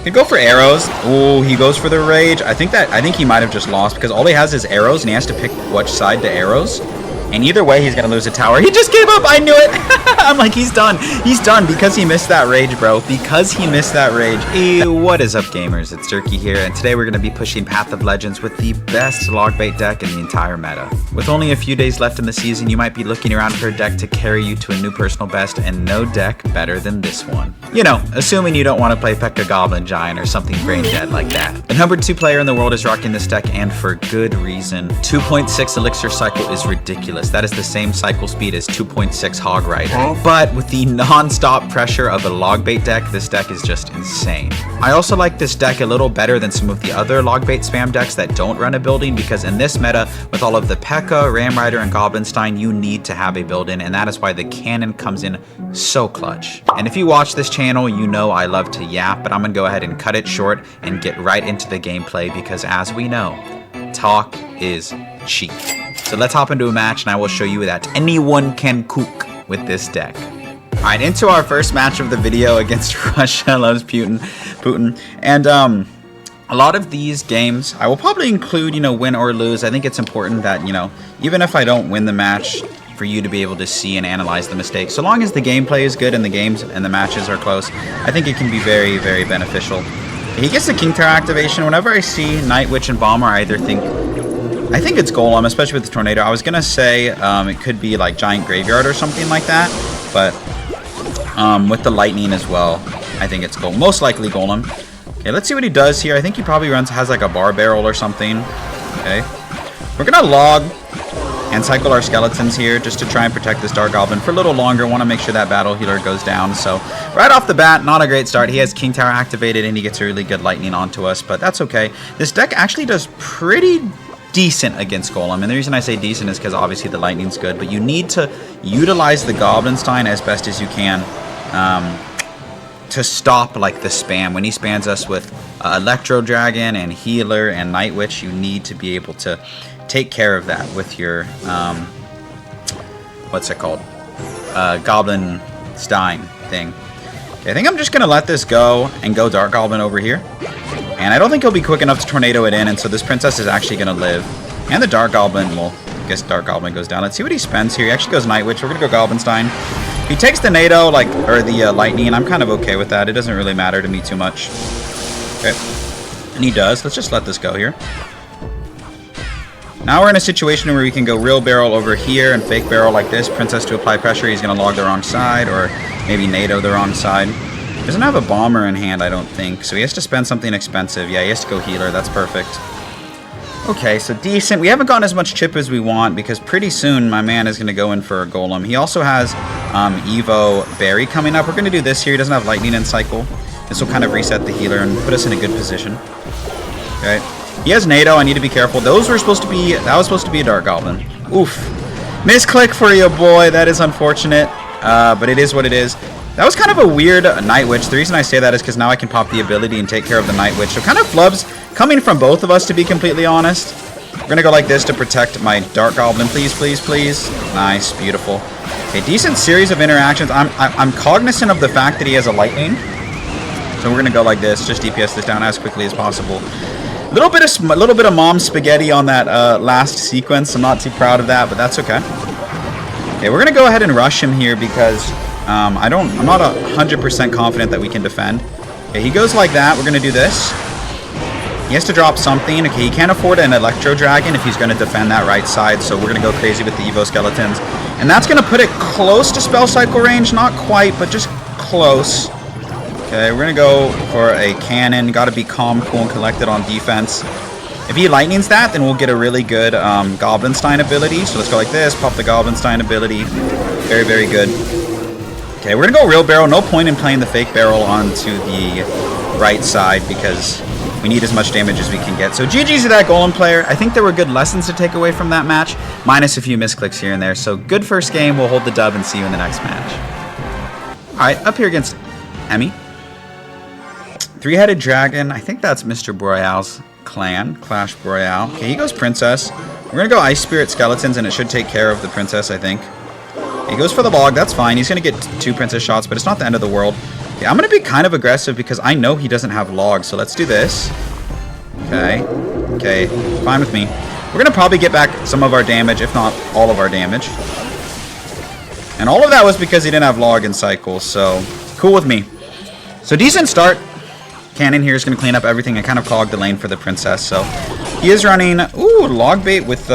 Could go for arrows. Oh, he goes for the rage. I think he might have just lost because all he has is arrows and he has to pick which side to arrows. And either way, he's going to lose a tower. He just gave up. I knew it. I'm like, he's done. He's done because he missed that rage, bro. Because he missed that rage. Ew. What is up, gamers? It's Jerky here. And today we're going to be pushing Path of Legends with the best log bait deck in the entire meta. With only a few days left in the season, you might be looking around for a deck to carry you to a new personal best, and no deck better than this one. You know, assuming you don't want to play Pekka Goblin Giant or something brain dead like that. The number 2 player in the world is rocking this deck, and for good reason. 2.6 elixir cycle is ridiculous. That is the same cycle speed as 2.6 Hog Rider. But with the non-stop pressure of a log bait deck, this deck is just insane. I also like this deck a little better than some of the other log bait spam decks that don't run a building, because in this meta, with all of the Pekka, Ram Rider, and Goblinstein, you need to have a build-in, and that is why the cannon comes in so clutch. And if you watch this channel, you know I love to yap, but I'm gonna go ahead and cut it short and get right into the gameplay, because as we know, talk is cheap. So let's hop into a match and I will show you that anyone can cook with this deck. Alright, into our first match of the video against Russia loves Putin. And a lot of these games, I will probably include, you know, win or lose. I think it's important that, you know, even if I don't win the match, for you to be able to see and analyze the mistakes. So long as the gameplay is good and the games and the matches are close, I think it can be very, very beneficial. He gets the King Tower activation. Whenever I see Night Witch and Bomber, I think it's Golem, especially with the Tornado. I was gonna say it could be like Giant Graveyard or something like that, but with the Lightning as well, I think it's Golem. Most likely Golem. Okay, let's see what he does here. I think he probably has like a bar barrel or something. Okay, we're gonna log and cycle our skeletons here just to try and protect this Dark Goblin for a little longer. Want to make sure that Battle Healer goes down. So right off the bat, not a great start. He has King Tower activated and he gets a really good lightning onto us, but that's okay. This deck actually does pretty decent against Golem, and the reason I say decent is because obviously the lightning's good, but you need to utilize the Goblinstein as best as you can to stop like the spam. When he spams us with Electro Dragon and Healer and Night Witch, you need to be able to take care of that with your what's it called, Goblinstein thing. Okay, I think I'm just gonna let this go and go Dark Goblin over here. And I don't think he'll be quick enough to tornado it in, and so this princess is actually going to live. And the Dark Goblin, well, I guess Dark Goblin goes down. Let's see what he spends here. He actually goes Night Witch. We're going to go Goblinstein. He takes the Nado, like, or the Lightning, and I'm kind of okay with that. It doesn't really matter to me too much. Okay. And he does. Let's just let this go here. Now we're in a situation where we can go real barrel over here and fake barrel like this. Princess to apply pressure. He's going to log the wrong side, or maybe Nado the wrong side. Doesn't have a bomber in hand, I don't think, so he has to spend something expensive. Yeah, he has to go healer. That's perfect. Okay, so decent. We haven't gotten as much chip as we want because pretty soon my man is going to go in for a Golem. He also has Evo Berry coming up. We're going to do this here. He doesn't have lightning in cycle. This will kind of reset the healer and put us in a good position. Okay, he has Nado. I need to be careful. Those were supposed to be, that was supposed to be a Dark Goblin. Oof. Misclick for you, boy. That is unfortunate, but it is what it is. That was kind of a weird Night Witch. The reason I say that is because now I can pop the ability and take care of the Night Witch. So kind of flubs coming from both of us, to be completely honest. We're going to go like this to protect my Dark Goblin. Please, please, please. Nice. Beautiful. Okay, decent series of interactions. I'm cognizant of the fact that he has a Lightning. So we're going to go like this. Just DPS this down as quickly as possible. A little bit of mom spaghetti on that last sequence. I'm not too proud of that, but that's okay. Okay, we're going to go ahead and rush him here because I'm not 100% confident that we can defend. Okay, he goes like that. We're going to do this. He has to drop something. Okay, he can't afford an Electro Dragon if he's going to defend that right side, so we're going to go crazy with the Evo Skeletons. And that's going to put it close to spell cycle range. Not quite, but just close. Okay, we're going to go for a cannon. Got to be calm, cool, and collected on defense. If he lightnings that, then we'll get a really good Goblinstein ability. So let's go like this. Pop the Goblinstein ability. Very, very good. Okay, we're going to go real barrel. No point in playing the fake barrel onto the right side because we need as much damage as we can get. So GG's to that Golem player. I think there were good lessons to take away from that match, minus a few misclicks here and there. So good first game. We'll hold the dub and see you in the next match. All right, up here against Emmy. Three-headed dragon. I think that's Mr. Royale's clan. Clash Royale. Okay, he goes princess. We're going to go Ice Spirit Skeletons, and it should take care of the princess, I think. He goes for the log. That's fine. He's going to get 2 princess shots, but it's not the end of the world. Yeah, I'm going to be kind of aggressive because I know he doesn't have logs. So let's do this. Okay. Okay. Fine with me. We're going to probably get back some of our damage, if not all of our damage. And all of that was because he didn't have log in cycles. So cool with me. So decent start. Cannon here is going to clean up everything and kind of clog the lane for the princess. So he is running, ooh, log bait with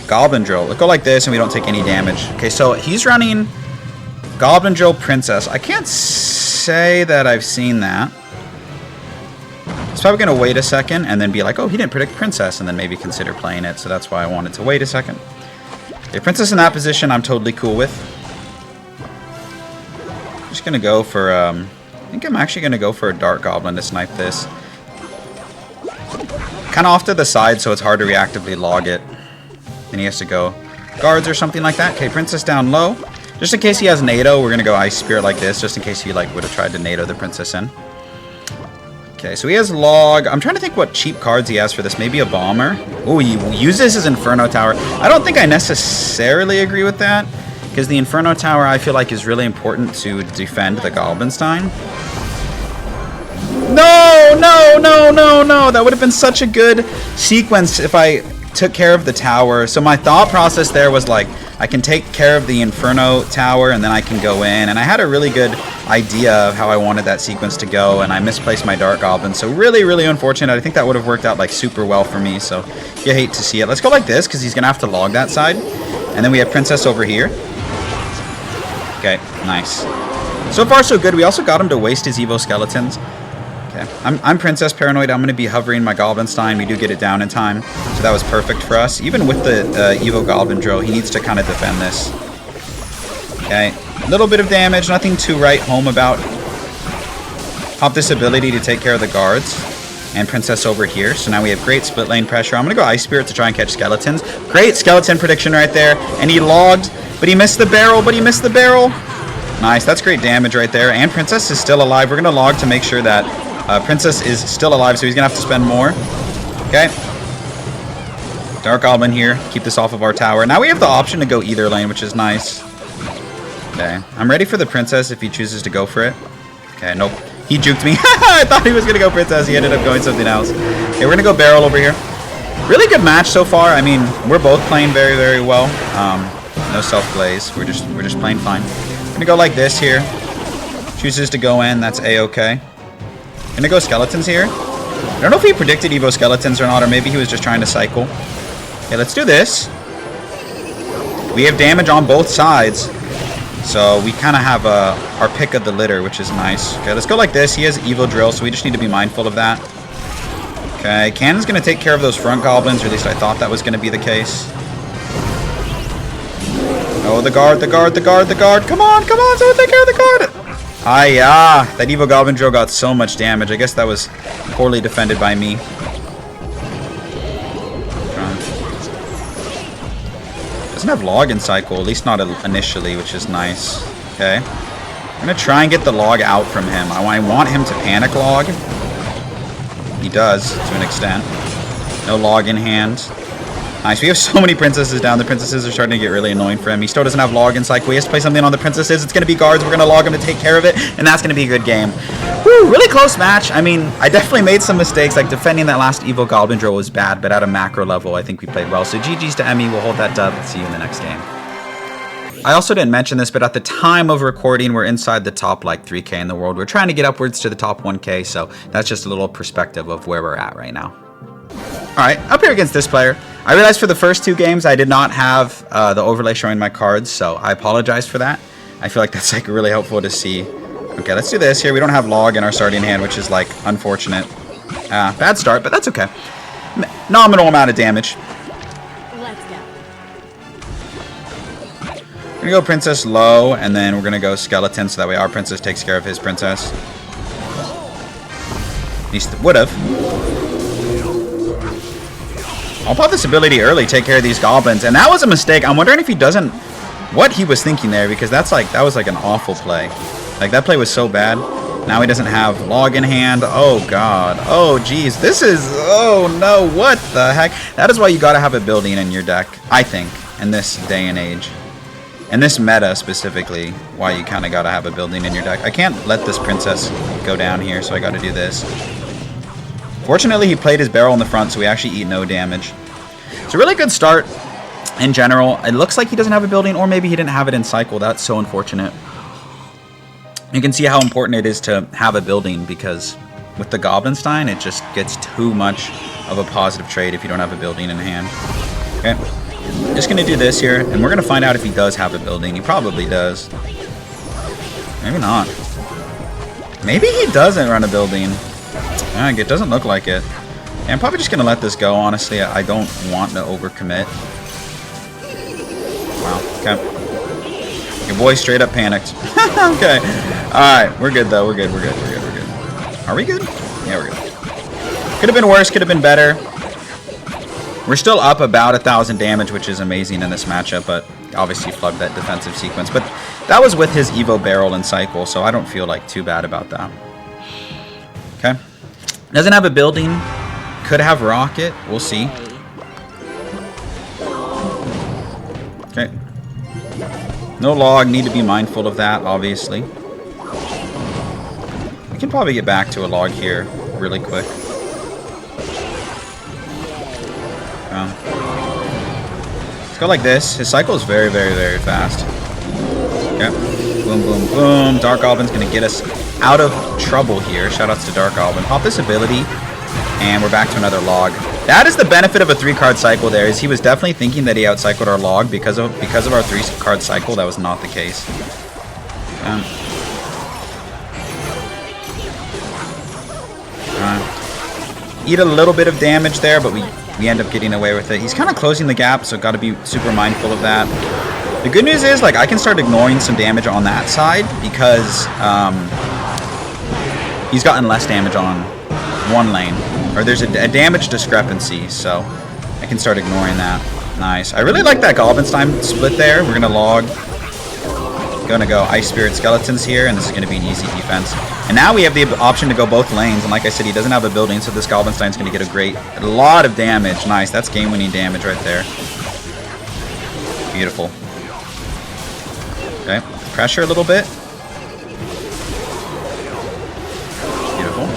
Goblin Drill. Let's go like this and we don't take any damage. Okay, so he's running Goblin Drill Princess. I can't say that I've seen that. It's probably going to wait a second and then be like, oh, he didn't predict Princess, and then maybe consider playing it. So that's why I wanted to wait a second. Okay, Princess in that position, I'm totally cool with. Just going to go for, I think I'm actually going to go for a Dark Goblin to snipe this. Kind of off to the side, so it's hard to reactively log it. Then he has to go guards or something like that. Okay, Princess down low. Just in case he has NATO, we're going to go Ice Spirit like this, just in case he like would have tried to NATO the Princess in. Okay, so he has log. I'm trying to think what cheap cards he has for this. Maybe a Bomber. Oh, he uses his Inferno Tower. I don't think I necessarily agree with that, because the Inferno Tower I feel like is really important to defend the Goblinstein. No, no, no, no, no. That would have been such a good sequence if I took care of the tower. So my thought process there was like, I can take care of the Inferno Tower and then I can go in. And I had a really good idea of how I wanted that sequence to go, and I misplaced my Dark Goblin. So really, really unfortunate. I think that would have worked out like super well for me. So you hate to see it. Let's go like this because he's going to have to log that side. And then we have Princess over here. Okay, nice. So far so good. We also got him to waste his Evo Skeletons. Okay, I'm Princess Paranoid. I'm going to be hovering my Goblinstein. We do get it down in time, so that was perfect for us. Even with the Evo Goblin Drill, he needs to kind of defend this. Okay, a little bit of damage, nothing to write home about. Pop this ability to take care of the guards. And Princess over here, so now we have great split lane pressure. I'm going to go Ice Spirit to try and catch skeletons. Great skeleton prediction right there, and he logged, but he missed the barrel, Nice, that's great damage right there, and Princess is still alive. We're going to log to make sure that Princess is still alive, so he's going to have to spend more. Okay. Dark Goblin here. Keep this off of our tower. Now we have the option to go either lane, which is nice. Okay. I'm ready for the Princess if he chooses to go for it. Okay, nope. He juked me. I thought he was going to go Princess. He ended up going something else. Okay, we're going to go Barrel over here. Really good match so far. I mean, we're both playing very, very well. No self-glaze. We're just playing fine. I'm going to go like this here. Chooses to go in. That's A-okay. Gonna go Skeletons here. I don't know if he predicted Evo Skeletons or not, or maybe he was just trying to cycle. Okay, let's do this. We have damage on both sides, so we kind of have our pick of the litter, which is nice. Okay, let's go like this. He has Evo Drill, so we just need to be mindful of that. Okay, Cannon's gonna take care of those front goblins, or at least I thought that was gonna be the case. Oh, the guard, the guard, the guard, the guard. Come on, someone take care of the guard. That Evo Goblin Drill got so much damage. I guess that was poorly defended by me. Doesn't have log in cycle, at least not initially, which is nice. Okay. I'm going to try and get the log out from him. I want him to panic log. He does, to an extent. No log in hand. Nice. We have so many princesses down. The princesses are starting to get really annoying for him. He still doesn't have log in cycle. He has to play something on the princesses. It's going to be guards. We're going to log him to take care of it, and that's going to be a good game. Woo, really close match. I mean, I definitely made some mistakes. Like, defending that last Evo Goblin Drill was bad, but at a macro level, I think we played well. So GG's to Emmy. We'll hold that dub. See you in the next game. I also didn't mention this, but at the time of recording, we're inside the top, like, 3K in the world. We're trying to get upwards to the top 1K, so that's just a little perspective of where we're at right now. Alright, up here against this player. I realized for the first two games I did not have the overlay showing my cards, so I apologize for that. I feel like that's like really helpful to see. Okay, let's do this here. We don't have log in our starting hand, which is like unfortunate. Bad start, but that's okay. Nominal amount of damage. Let's go. We're gonna go Princess low, and then we're gonna go Skeleton, so that way our Princess takes care of his Princess. At least would have. I'll pop this ability early, take care of these goblins, and that was a mistake. I'm wondering if he doesn't, what he was thinking there, because that was like an awful play. Like, that play was so bad. Now he doesn't have log in hand. Oh god. Oh geez. This is, oh no, what the heck? That is why you gotta have a building in your deck, I think, in this day and age. And this meta specifically, why you kind of got to have a building in your deck. I can't let this princess go down here, so I got to do this. Fortunately, he played his barrel in the front, so we actually eat no damage. It's a really good start in general. It looks like he doesn't have a building, or maybe he didn't have it in cycle. That's so unfortunate. You can see how important it is to have a building, because with the Goblinstein, it just gets too much of a positive trade if you don't have a building in hand. Okay. Just going to do this here, and we're going to find out if he does have a building. He probably does. Maybe not. Maybe he doesn't run a building. It doesn't look like it. Yeah, I'm probably just going to let this go, honestly. I don't want to overcommit. Wow, okay. Your boy straight up panicked. Okay. Alright, we're good, though. We're good. Are we good? Yeah, we're good. Could have been worse, could have been better. We're still up about 1,000 damage, which is amazing in this matchup, but obviously flubbed that defensive sequence. But that was with his Evo barrel and cycle, so I don't feel like too bad about that. Okay. Doesn't have a building. Could have rocket. We'll see. Okay. No log. Need to be mindful of that, obviously. We can probably get back to a log here really quick. Let's go like this. His cycle is very, very, very fast. Okay. Boom, boom, boom. Dark Goblin's going to get us out of trouble here. Shoutouts to Dark Goblin. Pop this ability, and we're back to another log. That is the benefit of a 3-card cycle there, is he was definitely thinking that he outcycled our log because of our 3-card cycle. That was not the case. Eat a little bit of damage there, but we end up getting away with it. He's kind of closing the gap, so got to be super mindful of that. The good news is, like, I can start ignoring some damage on that side because he's gotten less damage on one lane. Or there's a damage discrepancy, so I can start ignoring that. Nice. I really like that Goblinstein split there. We're going to log. Going to go Ice Spirit Skeletons here, and this is going to be an easy defense. And now we have the option to go both lanes, and like I said, he doesn't have a building, so this Goblinstein's going to get a lot of damage. Nice. That's game-winning damage right there. Beautiful. Okay. Pressure a little bit. Beautiful.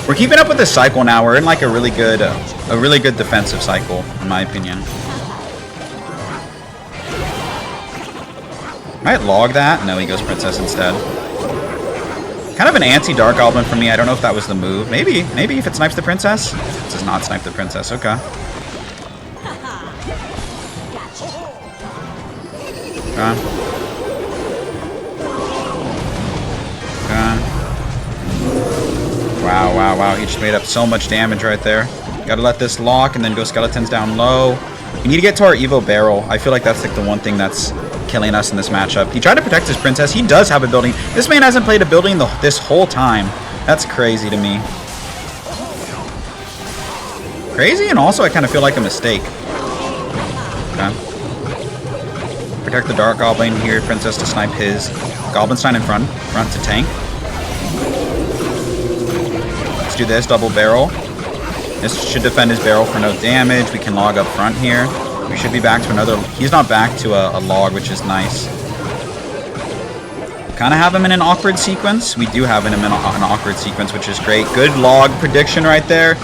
We're keeping up with this cycle now. We're in like a really good defensive cycle, in my opinion. Might log that. No, he goes Princess instead. Kind of an anti-Dark Goblin for me. I don't know if that was the move. Maybe if it snipes the Princess. It does not snipe the Princess. Okay. Wow. He just made up so much damage right there. Gotta let this lock and then go Skeletons down low. We need to get to our Evo barrel. I feel like that's like the one thing that's killing us in this matchup. He tried to protect his Princess. He does have a building. This man hasn't played a building this whole time. That's crazy to me. Crazy, and also I kind of feel like a mistake. Okay. Protect the Dark Goblin here. Princess to snipe his Goblinstein in front to tank. Let's do this, double barrel. This should defend his barrel for no damage. We can log up front here. We should be back to another... He's not back to a log, which is nice. Kind of have him in an awkward sequence. We do have him in an awkward sequence, which is great. Good log prediction right there.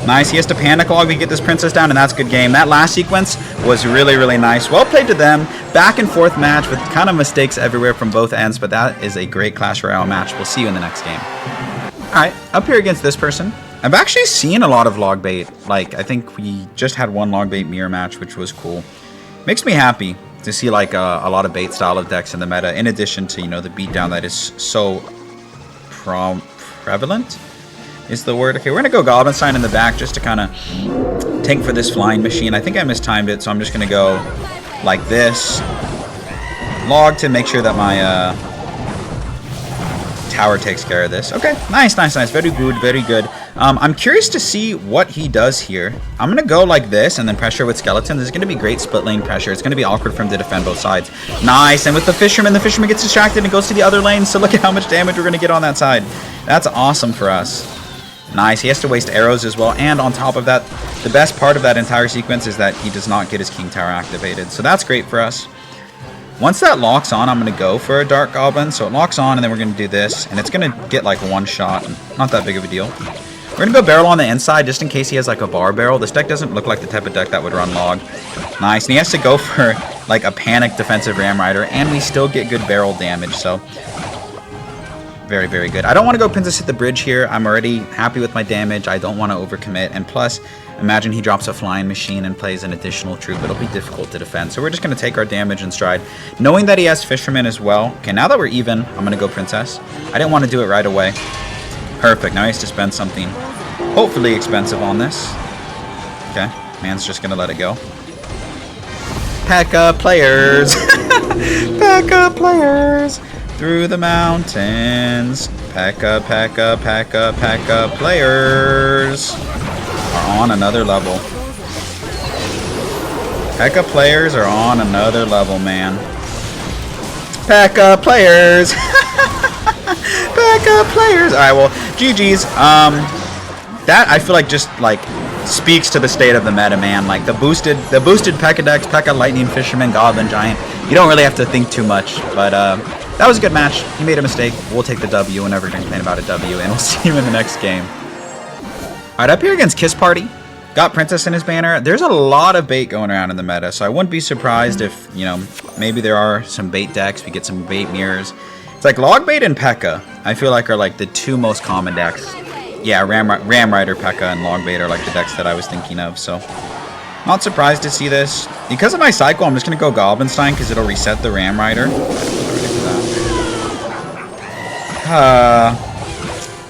Nice. He has to panic log. We get this Princess down, and that's good game. That last sequence was really, really nice. Well played to them. Back and forth match with kind of mistakes everywhere from both ends, but that is a great Clash Royale match. We'll see you in the next game. All right, up here against this person. I've actually seen a lot of log bait. Like, I think we just had one log bait mirror match, which was cool. Makes me happy to see like a lot of bait style of decks in the meta, in addition to, you know, the beatdown that is so prevalent is the word. Okay, we're gonna go Goblinstein in the back just to kind of tank for this flying machine. I think I mistimed it, so I'm just gonna go like this. Log to make sure that my tower takes care of this. Okay, nice. Very good. I'm curious to see what he does here. I'm going to go like this and then pressure with Skeleton. This is going to be great split lane pressure. It's going to be awkward for him to defend both sides. Nice. And with the Fisherman gets distracted and goes to the other lane. So look at how much damage we're going to get on that side. That's awesome for us. Nice. He has to waste arrows as well. And on top of that, the best part of that entire sequence is that he does not get his King Tower activated. So that's great for us. Once that locks on, I'm going to go for a Dark Goblin. So it locks on, and then we're going to do this. And it's going to get like one shot. Not that big of a deal. We're going to go barrel on the inside just in case he has like a bar barrel. This deck doesn't look like the type of deck that would run log. Nice. And he has to go for like a panic defensive Ram Rider. And we still get good barrel damage. So very, very good. I don't want to go Princess hit the bridge here. I'm already happy with my damage. I don't want to overcommit. And plus, imagine he drops a flying machine and plays an additional troop. It'll be difficult to defend. So we're just going to take our damage in stride. Knowing that he has Fisherman as well. Okay, now that we're even, I'm going to go Princess. I didn't want to do it right away. Perfect. Now he has to spend something hopefully expensive on this. Okay, man's just going to let it go. Pekka players. Pekka players. Through the mountains. Pekka, Pekka, Pekka, Pekka players are on another level. Pekka players are on another level, man. Pekka players. Pekka players. All right, well, GG's. That I feel like just like speaks to the state of the meta, man. Like the boosted Pekka decks, Pekka, Lightning, Fisherman, Goblin, Giant. You don't really have to think too much, but that was a good match. He made a mistake. We'll take the W. We're never going to complain about a W, and we'll see you in the next game. All right, up here against Kiss Party. Got Princess in his banner. There's a lot of bait going around in the meta, so I wouldn't be surprised if, you know, maybe there are some bait decks. We get some bait mirrors. It's like Log Bait and Pekka, I feel like are like the two most common decks. Yeah, Ram Rider, Pekka, and Log Bait are like the decks that I was thinking of, so not surprised to see this. Because of my cycle, I'm just going to go Goblinstein because it'll reset the Ram Rider.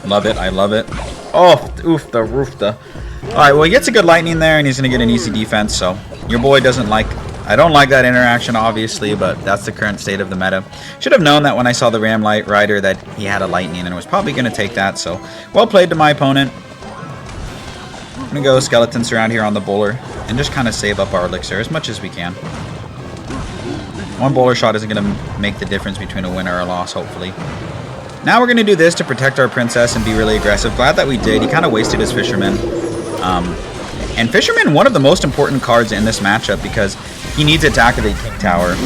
Love it. I love it. Oh, oof, the roof. Alright, well, he gets a good lightning there, and he's going to get an easy defense, so your boy doesn't like... I don't like that interaction, obviously, but that's the current state of the meta. Should have known that when I saw the Ram Light Rider that he had a lightning, and was probably going to take that, so well played to my opponent. I'm going to go Skeletons around here on the bowler, and just kind of save up our elixir as much as we can. One bowler shot isn't going to make the difference between a win or a loss, hopefully. Now we're going to do this to protect our Princess and be really aggressive. Glad that we did. He kind of wasted his Fisherman. And Fisherman, one of the most important cards in this matchup because he needs it to activate King Tower.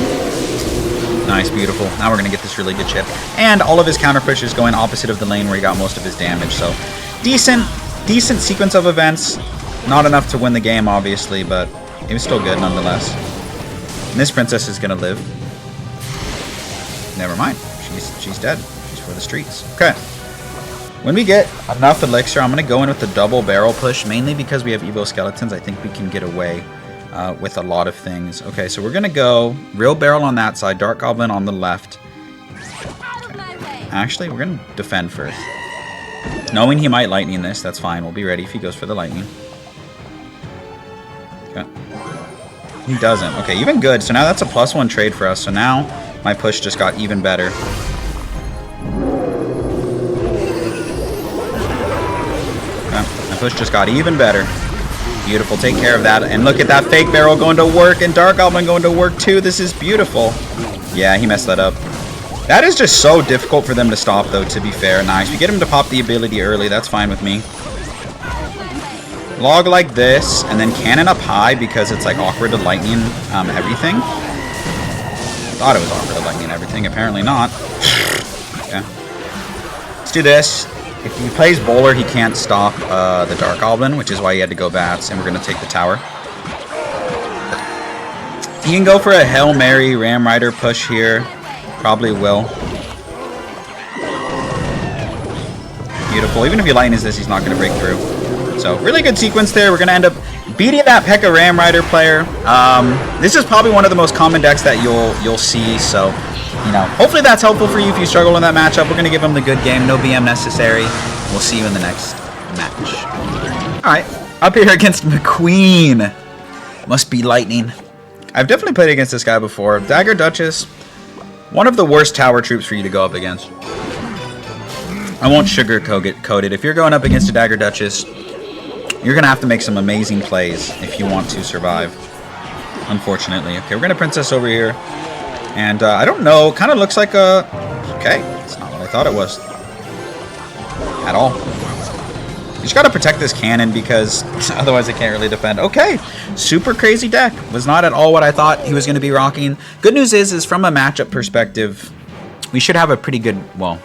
Nice, beautiful. Now we're going to get this really good chip. And all of his counter pushes going opposite of the lane where he got most of his damage. So decent sequence of events. Not enough to win the game, obviously, but it was still good nonetheless. And this Princess is going to live. Never mind. She's dead. She's for the streets. Okay. When we get enough elixir, I'm going to go in with the double barrel push, mainly because we have Evo Skeletons. I think we can get away with a lot of things. Okay, so we're going to go real barrel on that side, Dark Goblin on the left. Okay. Actually, we're going to defend first. Knowing he might lightning this, that's fine. We'll be ready if he goes for the lightning. Okay. He doesn't. Okay, even good. So now that's a +1 trade for us. So now my push just got even better. Push just got even better. Beautiful. Take care of that. And look at that fake barrel going to work and Dark Goblin going to work too. This is beautiful. Yeah, he messed that up. That is just so difficult for them to stop, though, to be fair. Nice. We get him to pop the ability early. That's fine with me. Log like this, and then cannon up high because it's like awkward to lightning everything. Thought it was awkward to lightning everything. Apparently not. Okay. Let's do this. If he plays bowler, he can't stop the Dark Goblin, which is why he had to go bats, and we're going to take the tower. He can go for a Hail Mary Ram Rider push here. Probably will. Beautiful. Even if he lightens this, he's not going to break through. So, really good sequence there. We're going to end up beating that Pekka Ram Rider player. This is probably one of the most common decks that you'll see, so... You know, hopefully that's helpful for you if you struggle in that matchup. We're going to give him the good game. No BM necessary. We'll see you in the next match. All right. Up here against McQueen. Must be lightning. I've definitely played against this guy before. Dagger, Duchess. One of the worst tower troops for you to go up against. I won't sugarcoat it. If you're going up against a Dagger, Duchess, you're going to have to make some amazing plays if you want to survive. Unfortunately. Okay, we're going to Princess over here. And I don't know, kind of looks like a... Okay, that's not what I thought it was. At all. He's Just gotta protect this cannon because otherwise I can't really defend. Okay, super crazy deck. Was not at all what I thought he was going to be rocking. Good news is from a matchup perspective, we should have a pretty good, well,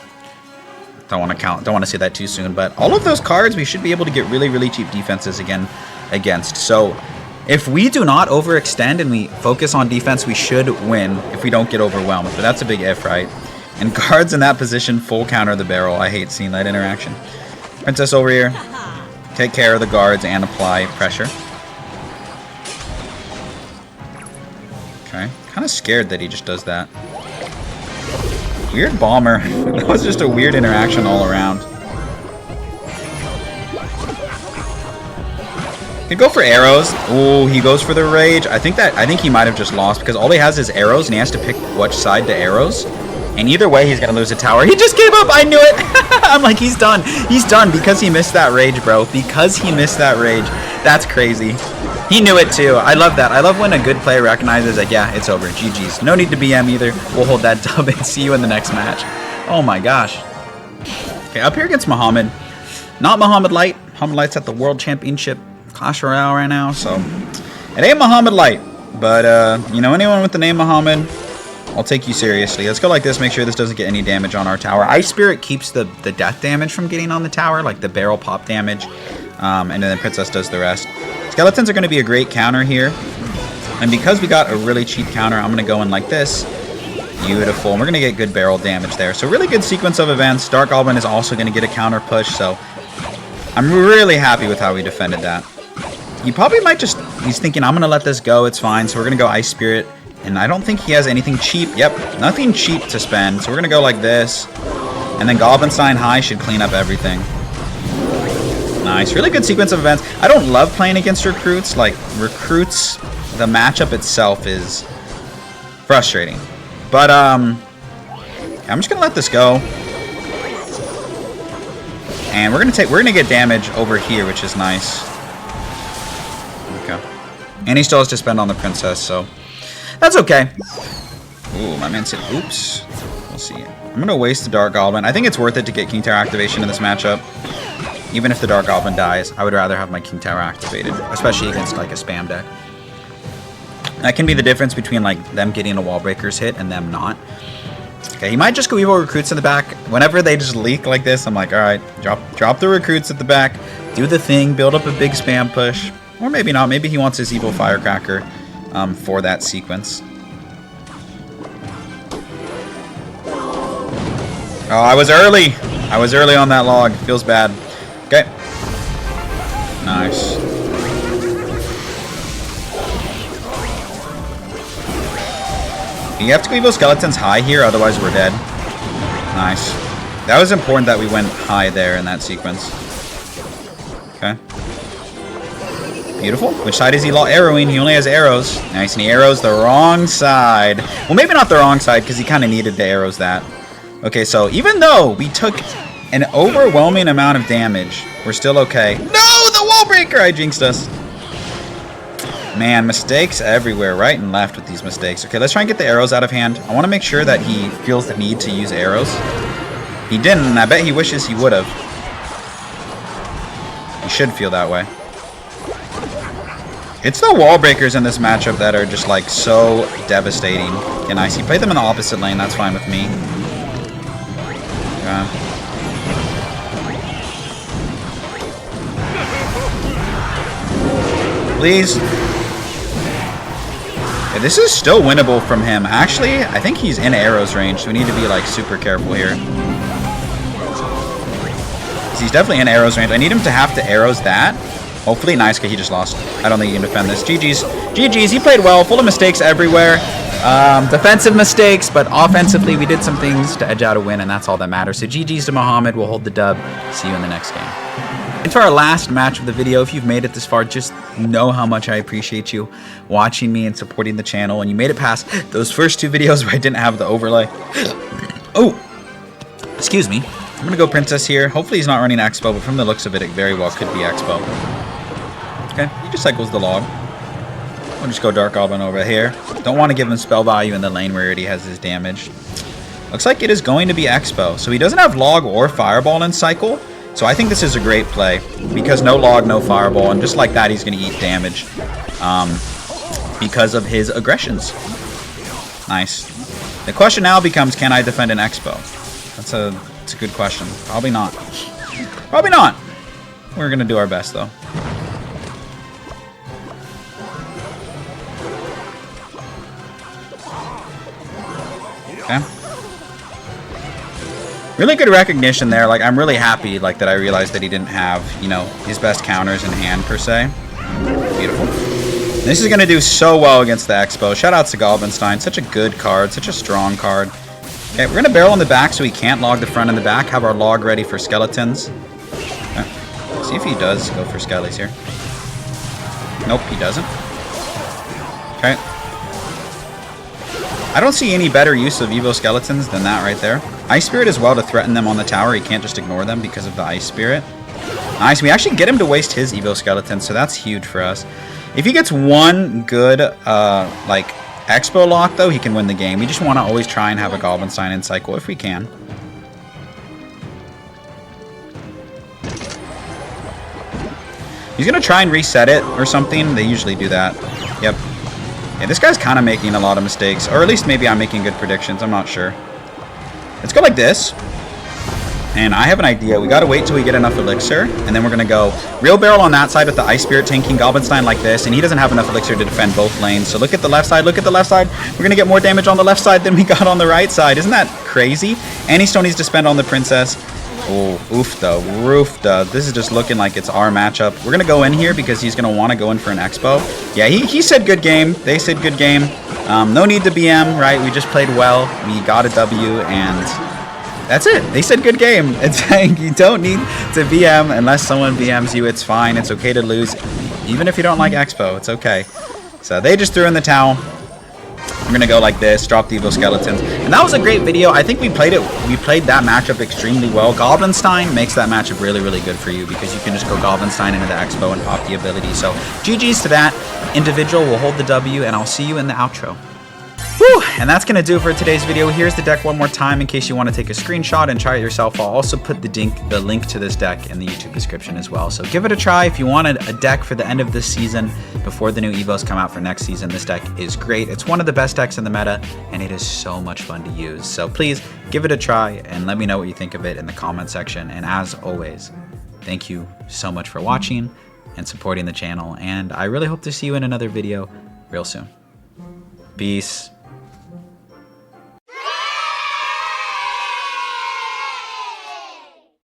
don't want to say that too soon, but all of those cards we should be able to get really, really cheap defenses against. So if we do not overextend and we focus on defense, we should win if we don't get overwhelmed. But that's a big if, right? And guards in that position full counter the barrel. I hate seeing that interaction. Princess over here. Take care of the guards and apply pressure. Okay. Kind of scared that he just does that. Weird bomber. That was just a weird interaction all around. Could go for arrows. Oh, he goes for the rage. I think he might have just lost because all he has is arrows and he has to pick which side to arrows. And either way, he's going to lose a tower. He just gave up. I knew it. I'm like, he's done. He's done because he missed that rage, bro. Because he missed that rage. That's crazy. He knew it, too. I love that. I love when a good player recognizes, like, yeah, it's over. GG's. No need to BM either. We'll hold that dub and see you in the next match. Oh, my gosh. Okay, up here against Muhammad. Not Muhammad Light. Muhammad Light's at the World Championship Clash Royale right now, so it ain't Muhammad Light. But, you know, anyone with the name Muhammad, I'll take you seriously. Let's go like this. Make sure this doesn't get any damage on our tower. Ice Spirit keeps the death damage from getting on the tower, like the barrel pop damage. And then Princess does the rest. Skeletons are going to be a great counter here. And because we got a really cheap counter, I'm going to go in like this. Beautiful. And we're going to get good barrel damage there. So really good sequence of events. Dark Goblin is also going to get a counter push. So I'm really happy with how we defended that. He probably might just... He's thinking, I'm going to let this go. It's fine. So we're going to go Ice Spirit. And I don't think he has anything cheap. Yep, nothing cheap to spend. So we're going to go like this. And then Goblinstein High should clean up everything. Nice. Really good sequence of events. I don't love playing against recruits. Like, recruits, the matchup itself is frustrating. But, I'm just going to let this go. And we're going to get damage over here, which is nice. Okay. And he still has to spend on the princess, so... That's okay. Ooh, my man said oops. We'll see. I'm going to waste the Dark Goblin. I think it's worth it to get King Tower activation in this matchup. Even if the Dark Goblin dies, I would rather have my King Tower activated. Especially against like a spam deck. That can be the difference between like them getting a Wall Breakers hit and them not. Okay, he might just go evil recruits in the back. Whenever they just leak like this, I'm like, alright, drop the recruits at the back. Do the thing, build up a big spam push. Or maybe not. Maybe he wants his evil Firecracker. For that sequence. Oh, I was early. I was early on that log. Feels bad. Okay. Nice. You have to go evil skeletons high here, otherwise we're dead. Nice. That was important that we went high there in that sequence. Okay. Beautiful. Which side is he arrowing? He only has arrows. Nice, and he arrows the wrong side. Well, maybe not the wrong side, because he kind of needed to arrows that. Okay, so even though we took an overwhelming amount of damage, we're still okay. No, the wall breaker! I jinxed us. Man, mistakes everywhere, right and left with these mistakes. Okay, let's try and get the arrows out of hand. I want to make sure that he feels the need to use arrows. He didn't, and I bet he wishes he would have. He should feel that way. It's the wall breakers in this matchup that are just like so devastating. Okay, nice. He played them in the opposite lane. That's fine with me. Please. Yeah, this is still winnable from him. Actually, I think he's in arrows range, so we need to be like super careful here. He's definitely in arrows range. I need him to have to arrows that. Hopefully, nice, because he just lost. I don't think he can defend this. GG's. GG's. He played well. Full of mistakes everywhere. Defensive mistakes, but offensively, we did some things to edge out a win, and that's all that matters. So GG's to Muhammad. We'll hold the dub. See you in the next game. And for our last match of the video, if you've made it this far, just know how much I appreciate you watching me and supporting the channel. And you made it past those first two videos where I didn't have the overlay. Oh, excuse me. I'm going to go Princess here. Hopefully he's not running Expo, but from the looks of it, it very well could be Expo. Okay, he just cycles the log. We'll just go Dark Goblin over here. Don't want to give him spell value in the lane where he already has his damage. Looks like it is going to be Expo. So he doesn't have log or fireball in cycle. So I think this is a great play because no log, no fireball, and just like that, he's going to eat damage because of his aggressions. Nice. The question now becomes, can I defend an Expo? That's a good question. Probably not. Probably not. We're going to do our best, though. Okay. Really good recognition there. Like, I'm really happy like that I realized that he didn't have, you know, his best counters in hand, per se. Beautiful. This is going to do so well against the Expo. Shout out to Goblinstein. Such a good card. Such a strong card. Okay, we're going to barrel in the back so he can't log the front and the back. Have our log ready for skeletons. Okay. See if he does go for skellies here. Nope, he doesn't. Okay. I don't see any better use of Evo Skeletons than that right there. Ice Spirit as well to threaten them on the tower. He can't just ignore them because of the Ice Spirit. Nice. We actually get him to waste his Evo Skeleton, so that's huge for us. If he gets one good, like, Expo lock, though, he can win the game. We just want to always try and have a Goblinstein in cycle if we can. He's going to try and reset it or something. They usually do that. Yep. Yeah, this guy's kind of making a lot of mistakes. Or at least maybe I'm making good predictions. I'm not sure. Let's go like this. And I have an idea. We got to wait till we get enough elixir. And then we're going to go real barrel on that side with the Ice Spirit tanking Goblinstein like this. And he doesn't have enough elixir to defend both lanes. So look at the left side. Look at the left side. We're going to get more damage on the left side than we got on the right side. Isn't that crazy? And he still needs to spend on the princess. Oh, oofta, roofta. This is just looking like it's our matchup. We're going to go in here because he's going to want to go in for an Expo. Yeah, he said good game. They said good game. No need to BM, right? We just played well. We got a W, and that's it. They said good game. It's saying you don't need to BM unless someone BMs you. It's fine. It's okay to lose. Even if you don't like Expo, it's okay. So they just threw in the towel. We're going to go like this, drop the Evo Skeletons. And that was a great video. I think we played that matchup extremely well. Goblinstein makes that matchup really, really good for you because you can just go Goblinstein into the Expo and pop the ability. So GG's to that. Individual will hold the W, and I'll see you in the outro. Whew, and that's going to do it for today's video. Here's the deck one more time in case you want to take a screenshot and try it yourself. I'll also put the link to this deck in the YouTube description as well. So give it a try if you want a deck for the end of this season before the new Evos come out for next season. This deck is great. It's one of the best decks in the meta, and it is so much fun to use. So please give it a try and let me know what you think of it in the comment section. And as always, thank you so much for watching and supporting the channel. And I really hope to see you in another video real soon. Peace.